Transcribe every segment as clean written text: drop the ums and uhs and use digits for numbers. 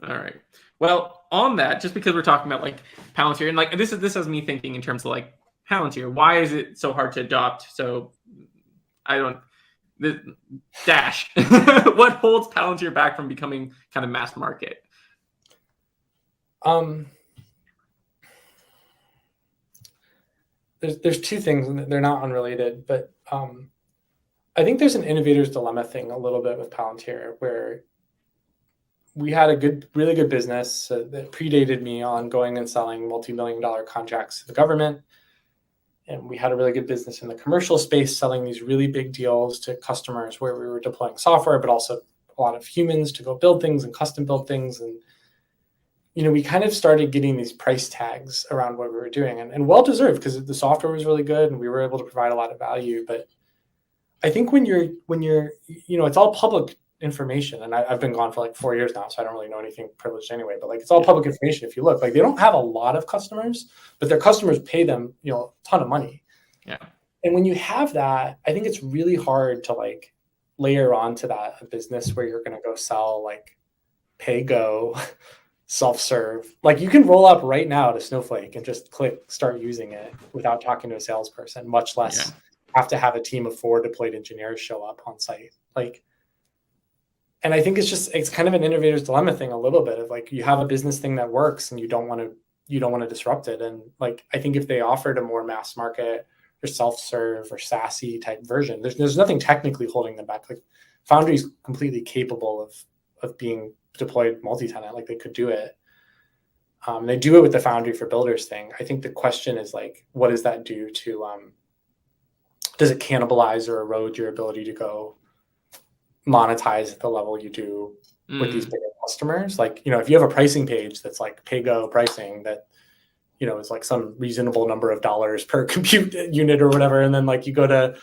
All right. Well, on that, just because we're talking about like Palantir, and like this has me thinking in terms of like Palantir. Why is it so hard to adopt? So I don't. The dash. What holds Palantir back from becoming kind of mass market? There's two things, and they're not unrelated, but I think there's an innovator's dilemma thing a little bit with Palantir, where we had a really good business that predated me on going and selling multi-million-dollar contracts to the government. And we had a really good business in the commercial space, selling these really big deals to customers where we were deploying software, but also a lot of humans to go build things and custom build things. And, we kind of started getting these price tags around what we were doing, and well-deserved, because the software was really good and we were able to provide a lot of value. But I think when you're, it's all public information, and I've been gone for like 4 years now, so I don't really know anything privileged anyway, but like it's all public information. If you look, like they don't have a lot of customers, but their customers pay them, a ton of money. Yeah. And when you have that, I think it's really hard to like layer onto that a business where you're going to go sell like pay go self-serve. Like you can roll up right now to Snowflake and just click start using it without talking to a salesperson, much less have to have a team of 4 deployed engineers show up on site. Like, and I think it's kind of an innovator's dilemma thing a little bit of like, you have a business thing that works and you don't want to disrupt it. And like, I think if they offered a more mass market or self-serve or SaaS-y type version, there's nothing technically holding them back. Like Foundry is completely capable of being deployed multi-tenant, like they could do it. They do it with the Foundry for Builders thing. I think the question is like, what does that do to, does it cannibalize or erode your ability to go monetize at the level you do with these bigger customers? Like, if you have a pricing page that's like pay-go pricing that, is like some reasonable number of dollars per compute unit or whatever, and then like you go to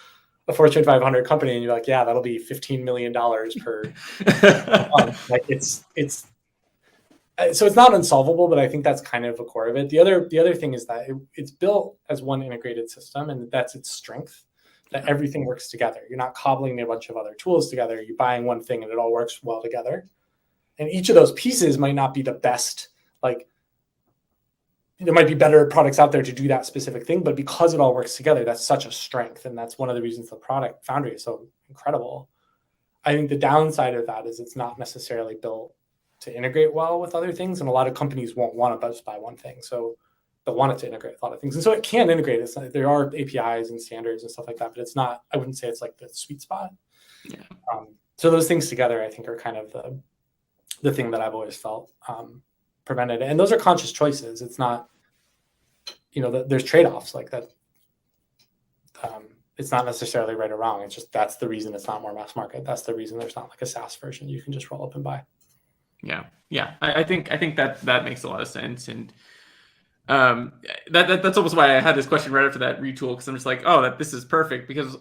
a Fortune 500 company and you're like, yeah, that'll be $15 million per month. Like so it's not unsolvable, but I think that's kind of a core of it. The other thing is that it's built as one integrated system, and that's its strength, that everything works together. You're not cobbling a bunch of other tools together. You're buying one thing and it all works well together. And each of those pieces might not be the best, like there might be better products out there to do that specific thing, but because it all works together, that's such a strength. And that's one of the reasons the product Foundry is so incredible. I think the downside of that is it's not necessarily built to integrate well with other things. And a lot of companies won't want to just buy one thing. So they'll want it to integrate a lot of things. And so it can integrate. There are APIs and standards and stuff like that, but it's not, I wouldn't say it's like the sweet spot. Yeah. So those things together, I think, are kind of the thing that I've always felt prevented. And those are conscious choices. It's not, there's trade-offs like that. It's not necessarily right or wrong. It's just, that's the reason it's not more mass market. That's the reason there's not like a SaaS version you can just roll up and buy. Yeah. I think that makes a lot of sense. And that's almost why I had this question right after that retool, because I'm just like, this is perfect, because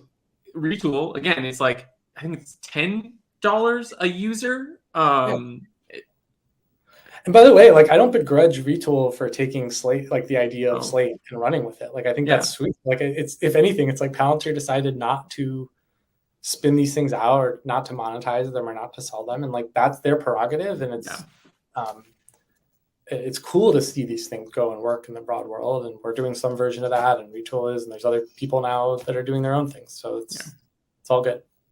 retool, again, it's like, I think it's $10 a user. And by the way, like I don't begrudge retool for taking Slate, like the idea of Slate, and running with it. Like I think that's sweet. Like it's, if anything, it's like Palantir decided not to spin these things out or not to monetize them or not to sell them, and like that's their prerogative. And it's cool to see these things go and work in the broad world. And we're doing some version of that, and retool is, and there's other people now that are doing their own things. So it's all good.